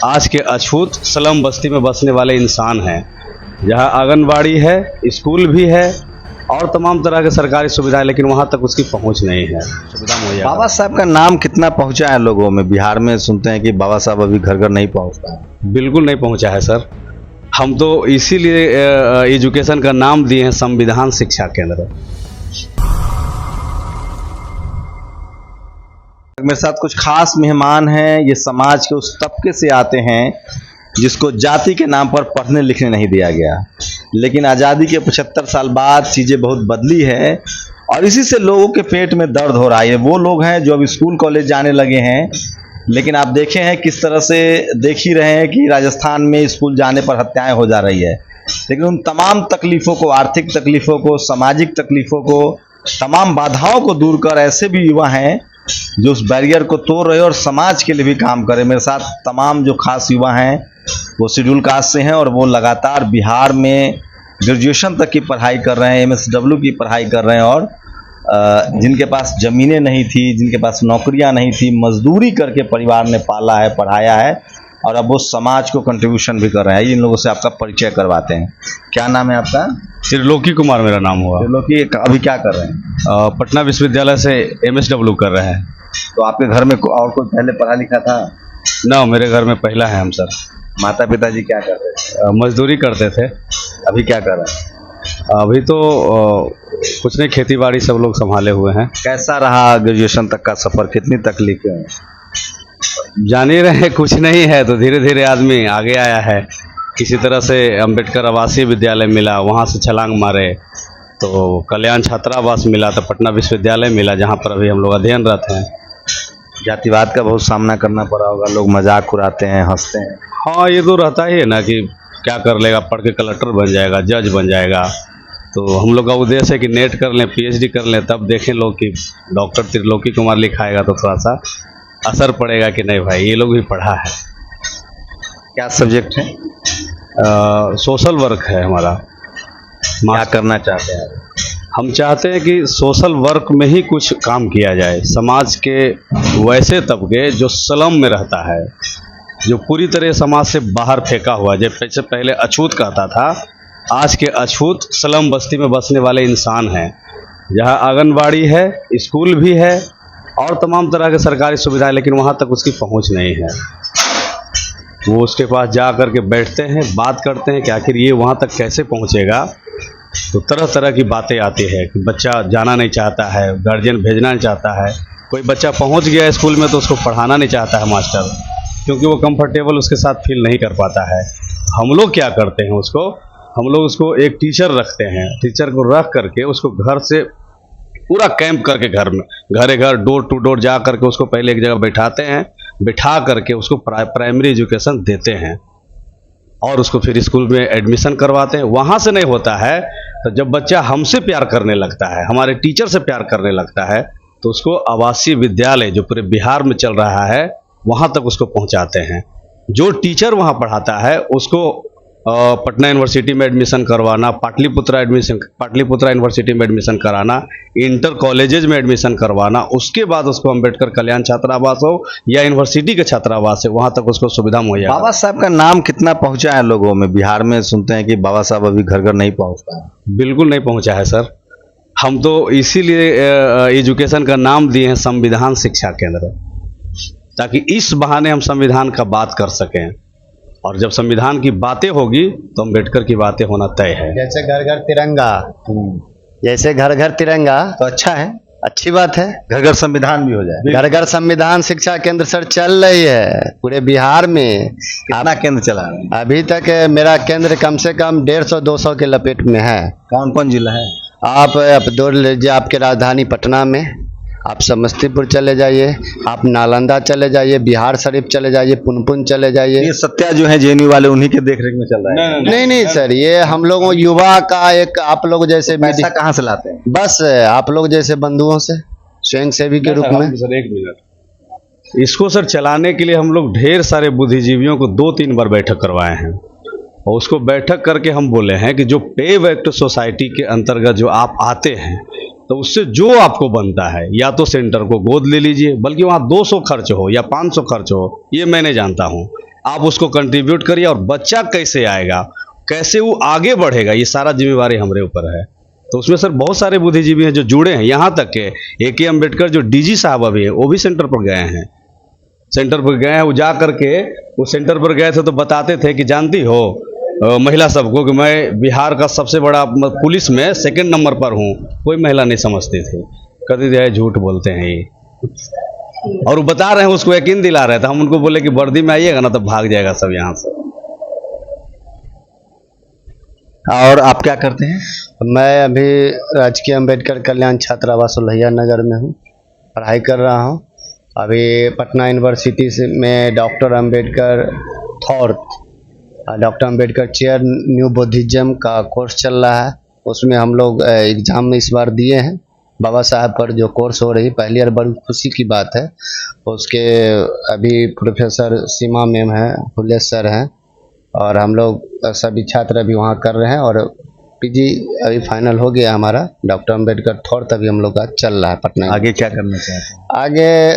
आज के अछूत स्लम बस्ती में बसने वाले इंसान हैं, जहां आंगनबाड़ी है, स्कूल भी है और तमाम तरह के सरकारी सुविधाएं, लेकिन वहां तक उसकी पहुंच नहीं है। सुविधा मुहैया बाबा साहब का नाम कितना पहुंचा है लोगों में? बिहार में सुनते हैं कि बाबा साहब अभी घर घर नहीं पहुंचता है। बिल्कुल नहीं पहुंचा है सर। हम तो इसीलिए एजुकेशन का नाम दिए हैं संविधान शिक्षा केंद्र। मेरे साथ कुछ खास मेहमान हैं। ये समाज के उस तबके से आते हैं जिसको जाति के नाम पर पढ़ने लिखने नहीं दिया गया, लेकिन आज़ादी के 75 साल बाद चीज़ें बहुत बदली है और इसी से लोगों के पेट में दर्द हो रहा है। वो लोग हैं जो अब स्कूल कॉलेज जाने लगे हैं, लेकिन आप देखे हैं किस तरह से देख ही रहे हैं कि राजस्थान में स्कूल जाने पर हत्याएं हो जा रही है। लेकिन उन तमाम तकलीफ़ों को, आर्थिक तकलीफ़ों को, सामाजिक तकलीफ़ों को, तमाम बाधाओं को दूर कर ऐसे भी युवा हैं जो उस बैरियर को तोड़ रहे और समाज के लिए भी काम करे। मेरे साथ तमाम जो खास युवा हैं वो शेड्यूल कास्ट से हैं और वो लगातार बिहार में ग्रेजुएशन तक की पढ़ाई कर रहे हैं, MSW की पढ़ाई कर रहे हैं और जिनके पास ज़मीनें नहीं थी, जिनके पास नौकरियां नहीं थी, मजदूरी करके परिवार ने पाला है, पढ़ाया है और अब वो समाज को कंट्रीब्यूशन भी कर रहे हैं। इन लोगों से आपका परिचय करवाते हैं। क्या नाम है आपका? त्रिलोकी कुमार मेरा नाम हुआ। त्रिलोकी अभी क्या कर रहे हैं? पटना विश्वविद्यालय से MSW कर रहे हैं। तो आपके घर में और कोई पहले पढ़ा लिखा था? ना, मेरे घर में पहला है हम सर। माता पिताजी क्या कर रहे थे? मजदूरी करते थे। अभी क्या कर रहे हैं? अभी तो कुछ नहीं, खेती बाड़ी सब लोग संभाले हुए हैं। कैसा रहा ग्रेजुएशन तक का सफ़र? कितनी तकलीफें हैं? जान ही रहे कुछ नहीं है तो धीरे धीरे आदमी आगे आया है। किसी तरह से अंबेडकर आवासीय विद्यालय मिला, वहाँ से छलांग मारे तो कल्याण छात्रावास मिला, तो पटना विश्वविद्यालय मिला जहाँ पर अभी हम लोग अध्ययनरत हैं। जातिवाद का बहुत सामना करना पड़ा होगा, लोग मजाक उड़ाते हैं, हंसते हैं। हाँ, ये तो रहता ही है ना कि क्या कर लेगा, पढ़ के कलेक्टर बन जाएगा, जज बन जाएगा। तो हम लोग का उद्देश्य है कि नेट कर लें, PhD कर लें, तब देखें लोग कि डॉक्टर त्रिलोकी कुमार लिखाएगा तो थोड़ा सा असर पड़ेगा कि नहीं भाई ये लोग भी पढ़ा है। क्या सब्जेक्ट है? सोशल वर्क है हमारा। क्या करना चाहते हैं? हम चाहते हैं कि सोशल वर्क में ही कुछ काम किया जाए। समाज के वैसे तबके जो स्लम में रहता है, जो पूरी तरह समाज से बाहर फेंका हुआ, जैसे पहले अछूत कहता था, आज के अछूत स्लम बस्ती में बसने वाले इंसान हैं, जहां आंगनबाड़ी है, स्कूल भी है और तमाम तरह के सरकारी सुविधाएं, लेकिन वहां तक उसकी पहुंच नहीं है। वो उसके पास जा कर के बैठते हैं, बात करते हैं कि आखिर ये वहां तक कैसे पहुंचेगा। तो तरह तरह की बातें आती है कि बच्चा जाना नहीं चाहता है, गार्जियन भेजना नहीं चाहता है। कोई बच्चा पहुंच गया है स्कूल में तो उसको पढ़ाना नहीं चाहता है मास्टर, क्योंकि वो कंफर्टेबल उसके साथ फील नहीं कर पाता है। हम लोग क्या करते हैं, हम लोग उसको एक टीचर रखते हैं। टीचर को रख करके उसको घर से पूरा कैंप करके घर डोर टू डोर जा करके उसको पहले एक जगह बैठाते हैं, बिठा करके उसको प्राइमरी एजुकेशन देते हैं और उसको फिर स्कूल में एडमिशन करवाते हैं। वहाँ से नहीं होता है तो जब बच्चा हमसे प्यार करने लगता है, हमारे टीचर से प्यार करने लगता है, तो उसको आवासीय विद्यालय जो पूरे बिहार में चल रहा है वहाँ तक उसको पहुँचाते हैं। जो टीचर वहाँ पढ़ाता है उसको पटना यूनिवर्सिटी में एडमिशन करवाना, पाटलिपुत्रा यूनिवर्सिटी में एडमिशन कराना, इंटर कॉलेजेज में एडमिशन करवाना, उसके बाद उसको अंबेडकर कल्याण छात्रावास हो या यूनिवर्सिटी के छात्रावास है, वहाँ तक उसको सुविधा मुहैया। बाबा साहब का नाम कितना पहुंचा है लोगों में? बिहार में सुनते हैं कि बाबा साहब अभी घर घर नहीं पहुंचता है। बिल्कुल नहीं पहुँचा है सर। हम तो इसीलिए एजुकेशन का नाम दिए हैं संविधान शिक्षा केंद्र, ताकि इस बहाने हम संविधान का बात कर सकें। और जब संविधान की बातें होगी तो अम्बेडकर की बातें होना तय है। जैसे घर घर तिरंगा, जैसे घर घर तिरंगा तो अच्छा है, अच्छी बात है। घर घर संविधान भी हो जाए। घर घर संविधान शिक्षा केंद्र सर चल रही है पूरे बिहार में। कितना केंद्र चला रहे हैं? अभी तक मेरा केंद्र कम से कम 150-200 के लपेट में है। कौन कौन जिला है? आप दो लीजिए, आपके राजधानी पटना में, आप समस्तीपुर चले जाइए, आप नालंदा चले जाइए, बिहार शरीफ चले जाइए, पुनपुन चले जाइए। ये सत्या जो है JNU वाले, उन्हीं के देखरेख में चल रहा है? नहीं सर, ये हम लोगों युवा का एक, आप लोग जैसे पैसा कहाँ से लाते हैं? बस आप लोग जैसे बंधुओं से, स्वयंसेवी के रूप में। सर एक मिनट, इसको सर चलाने के लिए हम लोग ढेर सारे बुद्धिजीवियों को 2-3 बार बैठक करवाए हैं और उसको बैठक करके हम बोले हैं कि जो पे बैक टू सोसाइटी के अंतर्गत जो आप आते हैं तो उससे जो आपको बनता है, या तो सेंटर को गोद ले लीजिए, बल्कि वहाँ 200 खर्च हो या 500 खर्च हो, ये मैंने जानता हूँ, आप उसको कंट्रीब्यूट करिए, और बच्चा कैसे आएगा, कैसे वो आगे बढ़ेगा, ये सारा जिम्मेवारी हमारे ऊपर है। तो उसमें सर बहुत सारे बुद्धिजीवी हैं जो जुड़े हैं, यहाँ तक के A.K. अम्बेडकर जो DG साहब अभी है वो भी सेंटर पर गए हैं। सेंटर पर गए हैं, वो जा करके वो सेंटर पर गए थे तो बताते थे कि जानती हो महिला सबको कि मैं बिहार का सबसे बड़ा पुलिस में 2nd नंबर पर हूँ। कोई महिला नहीं समझती थी, कहती थी झूठ बोलते हैं ये, और वो बता रहे हैं, उसको यकीन दिला रहे थे। हम उनको बोले कि वर्दी में आइएगा ना तो भाग जाएगा सब यहाँ से। और आप क्या करते हैं? मैं अभी राजकीय अम्बेडकर कल्याण छात्रावास लोहिया नगर में हूँ, पढ़ाई कर रहा हूँ। अभी पटना यूनिवर्सिटी से में doctor Ambedkar chair new Buddhism का कोर्स चल रहा है। उसमें हम लोग एग्ज़ाम इस बार दिए हैं। बाबा साहब पर जो कोर्स हो रही पहली बार, बड़ी खुशी की बात है। उसके अभी प्रोफेसर सीमा मैम हैं, फुले सर हैं, और हम लोग सभी छात्र अभी वहाँ कर रहे हैं। और PG अभी फाइनल हो गया हमारा। डॉक्टर अम्बेडकर थॉट अभी हम लोग का चल रहा है पटना। आगे क्या करना चाहते हैं? आगे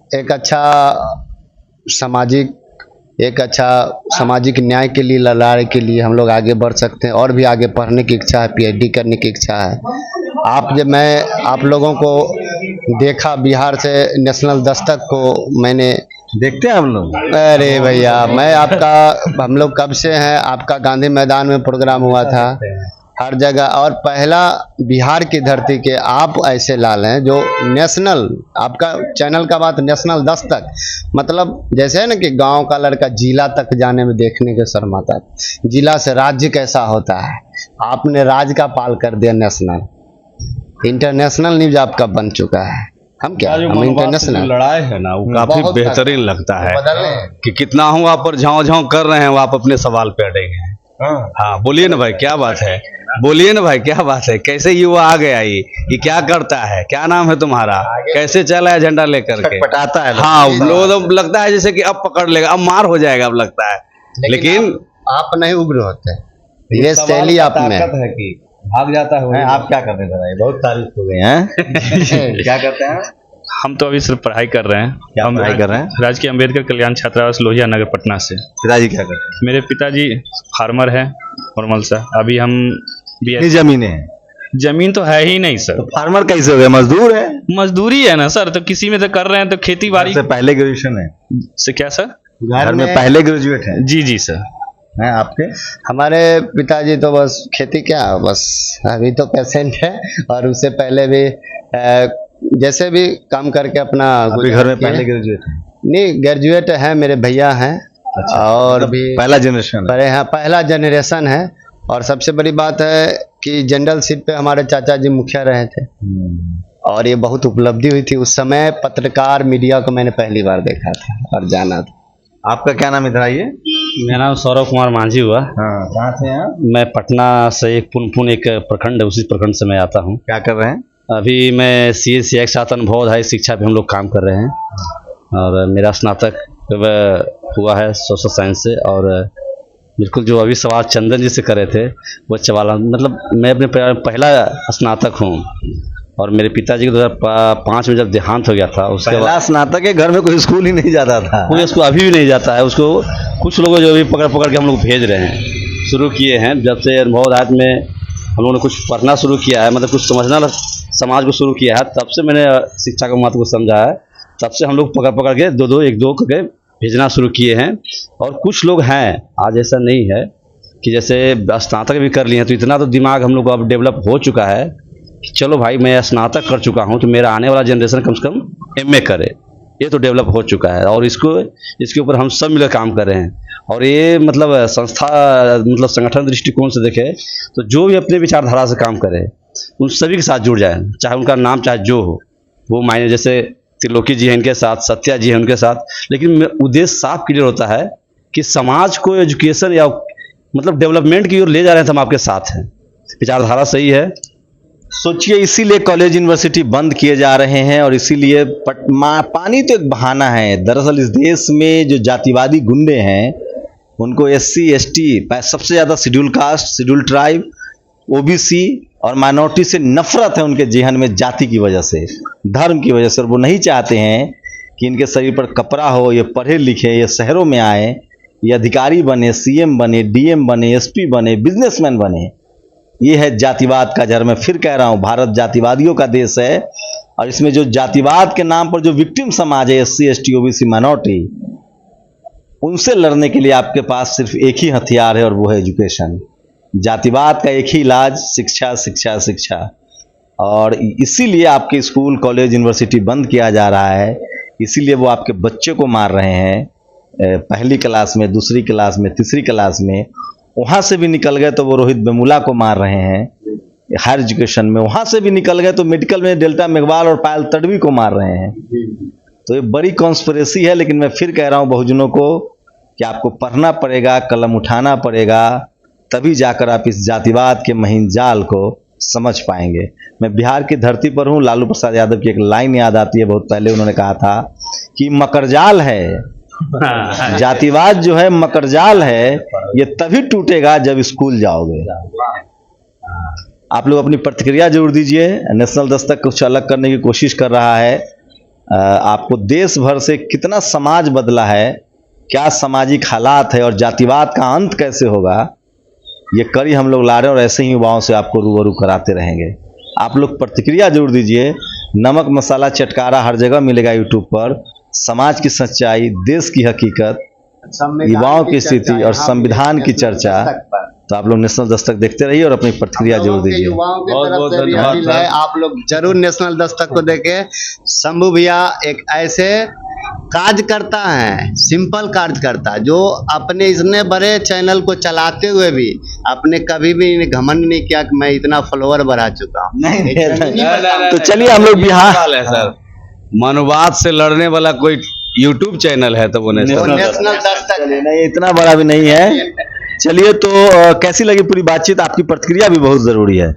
एक अच्छा सामाजिक न्याय के लिए, लड़ाई के लिए हम लोग आगे बढ़ सकते हैं। और भी आगे पढ़ने की इच्छा है, PhD करने की इच्छा है। आप लोगों को देखा, बिहार से नेशनल दस्तक को मैंने देखते हैं हम लोग। अरे भैया, हम लोग कब से हैं, आपका गांधी मैदान में प्रोग्राम हुआ था, हर जगह। और पहला बिहार की धरती के आप ऐसे लाल हैं जो नेशनल, आपका चैनल का बात नेशनल दस्तक, मतलब जैसे है ना कि गांव का लड़का जिला तक जाने में देखने के शर्माता है। जिला से राज्य कैसा होता है, आपने राज्य का पाल कर दिया नेशनल, इंटरनेशनल न्यूज आपका बन चुका है। हम इंटरनेशनल लड़ाई है ना, वो काफी बेहतरीन लगता है कि कितना हूँ आप पर झाँव कर रहे हैं, वो आप अपने सवाल पे अड़ेंगे हैं। हाँ बोलिए ना भाई, क्या बात है, बोलिए ना भाई, क्या बात है। कैसे युवा आ गया, ये क्या करता है, क्या नाम है तुम्हारा, कैसे चला है झंडा लेकर के, पटाता है। हाँ, लोग लगता है जैसे कि अब पकड़ लेगा, अब मार हो जाएगा, अब लगता है। लेकिन आप नहीं उग्र होते, ये शैली आप में है कि भाग जाता है। आप क्या करते हैं? बहुत तारीफ हो गई हैं। क्या करते हैं? हम तो अभी सिर्फ पढ़ाई कर रहे हैं। क्या पढ़ाई कर रहे हैं? राजकीय अम्बेडकर कल्याण छात्रावास लोहिया नगर पटना से। पिताजी क्या करते हैं? मेरे पिताजी फार्मर हैं, नॉर्मल सा। अभी हम कितनी जमीनें हैं? जमीन तो है ही नहीं सर। तो फार्मर कैसे हो गए? मजदूर है? मजदूरी है ना सर, तो किसी में तो कर रहे हैं, तो खेती बाड़ी से पहले ग्रेजुएशन है से। क्या सर? घर में पहले ग्रेजुएट है? जी सर। हैं आपके? हमारे पिताजी तो बस खेती, क्या बस अभी तो पेशेंट है, और उससे पहले भी जैसे भी काम करके अपना अभी घर में पहले ग्रेजुएट है? नहीं, ग्रेजुएट है, मेरे भैया हैं। अच्छा, और मतलब भी पहला जनरेशन है? हाँ, पहला जनरेशन है। और सबसे बड़ी बात है कि जनरल सीट पे हमारे चाचा जी मुखिया रहे थे, और ये बहुत उपलब्धि हुई थी उस समय। पत्रकार मीडिया को मैंने पहली बार देखा था और जाना था। आपका क्या नाम? इधर आइए। मेरा नाम सौरव कुमार मांझी हुआ। हाँ, कहाँ से हैं आप? मैं पटना से, एक पुनपुन एक प्रखंड है, उसी प्रखंड से मैं आता हूँ। क्या कर रहे हैं? अभी मैं CSC एक साथ अनुभवधायी शिक्षा पे हम लोग काम कर रहे हैं, और मेरा स्नातक हुआ है सोशल साइंस से। और बिल्कुल जो अभी सवाल चंदन जी से करे थे, वो चवाला, मतलब मैं अपने पहला स्नातक हूँ। और मेरे पिताजी के 2005 में जब देहांत हो गया था, उसके पहला स्नातक के घर में कोई स्कूल ही नहीं जाता था। कोई उसको अभी भी नहीं जाता है। उसको कुछ लोग जो अभी पकड़ के हम लोग भेज रहे हैं, शुरू किए हैं। जब से अनुभवदायित में हम लोगों ने कुछ पढ़ना शुरू किया है, मतलब कुछ समझना समाज को शुरू किया है, तब से मैंने शिक्षा का महत्व को समझा है। तब से हम लोग पकड़ के एक दो करके भेजना शुरू किए हैं। और कुछ लोग हैं, आज ऐसा नहीं है कि जैसे स्नातक भी कर लिए हैं तो इतना तो दिमाग हम लोग को अब डेवलप हो चुका है कि चलो भाई, मैं स्नातक कर चुका हूँ तो मेरा आने वाला जनरेशन कम से कम MA करे। ये तो डेवलप हो चुका है, और इसके ऊपर हम सब मिलकर काम कर रहे हैं। और ये मतलब संगठन दृष्टिकोण से देखें तो जो भी अपने विचारधारा से काम करे, उन सभी के साथ जुड़ जाए, चाहे उनका नाम चाहे जो हो वो मायने। जैसे त्रिलोकी जी हैं, इनके साथ सत्या जी हैं, उनके साथ। लेकिन उद्देश्य साफ क्लियर होता है कि समाज को एजुकेशन या मतलब डेवलपमेंट की ओर ले जा रहे हैं, तो हम आपके साथ हैं। विचारधारा सही है। सोचिए, इसीलिए कॉलेज यूनिवर्सिटी बंद किए जा रहे हैं, और इसीलिए पानी तो एक बहाना है। दरअसल इस देश में जो जातिवादी गुंडे हैं, उनको SC ST, सबसे ज़्यादा schedule caste, schedule tribe, OBC और माइनॉरिटी से नफरत है उनके जेहन में, जाति की वजह से, धर्म की वजह से। और वो नहीं चाहते हैं कि इनके शरीर पर कपड़ा हो, ये पढ़े लिखे, ये शहरों में आए ये अधिकारी बने, सीएम बने, डीएम बने, एसपी बने, बिजनेसमैन बने। ये है जातिवाद का जड़। मैं फिर कह रहा हूँ, भारत जातिवादियों का देश है और इसमें जो जातिवाद के नाम पर जो विक्टिम समाज है, एससी, एसटी, ओबीसी, माइनॉरिटी, उनसे लड़ने के लिए आपके पास सिर्फ एक ही हथियार है और वो है एजुकेशन। जातिवाद का एक ही इलाज शिक्षा, शिक्षा, शिक्षा। और इसीलिए आपके स्कूल, कॉलेज, यूनिवर्सिटी बंद किया जा रहा है। इसीलिए वो आपके बच्चे को मार रहे हैं, पहली क्लास में, दूसरी क्लास में, तीसरी क्लास में। वहाँ से भी निकल गए तो वो रोहित वेमुला को मार रहे हैं हायर एजुकेशन में। वहाँ से भी निकल गए तो मेडिकल में डेल्टा मेघवाल और पायल तडवी को मार रहे हैं। तो ये बड़ी कॉन्स्पिरेसी है। लेकिन मैं फिर कह रहा हूँ बहुजनों को कि आपको पढ़ना पड़ेगा, कलम उठाना पड़ेगा, तभी जाकर आप इस जातिवाद के महीन जाल को समझ पाएंगे। मैं बिहार की धरती पर हूँ। लालू प्रसाद यादव की एक लाइन याद आती है, बहुत पहले उन्होंने कहा था कि मकरजाल है, जातिवाद जो है मकरजाल है, ये तभी टूटेगा जब स्कूल जाओगे। आप लोग अपनी प्रतिक्रिया जरूर दीजिए। नेशनल दस्तक कुछ अलग करने की कोशिश कर रहा है। आपको देश भर से कितना समाज बदला है, क्या सामाजिक हालात है और जातिवाद का अंत कैसे होगा, ये कड़ी हम लोग ला रहे हैं और ऐसे ही युवाओं से आपको रूबरू कराते रहेंगे। आप लोग प्रतिक्रिया जरूर दीजिए। नमक मसाला चटकारा हर जगह मिलेगा यूट्यूब पर। समाज की सच्चाई, देश की हकीकत, युवाओं की स्थिति और संविधान की चर्चा। तो आप लोग नेशनल दस्तक देखते रहिए और अपनी प्रतिक्रिया जरूर दीजिए। युवाओं की बहुत तरफ बहुत से भी धन्यवाद अपील है, आप लोग जरूर नेशनल दस्तक को देखें। शंभू भैया एक ऐसे कार्यकर्ता हैं, सिंपल कार्यकर्ता, जो अपने इतने बड़े चैनल को चलाते हुए भी आपने कभी भी घमंड नहीं किया कि मैं इतना फॉलोअर बढ़ा चुका हूँ। तो चलिए हम लोग बिहार है सर, मनुवाद से लड़ने वाला कोई यूट्यूब चैनल है तो वो नेशनल नेशनल दस्तक नहीं, इतना बड़ा भी नहीं है। चलिए तो कैसी लगी पूरी बातचीत? आपकी प्रतिक्रिया भी बहुत जरूरी है।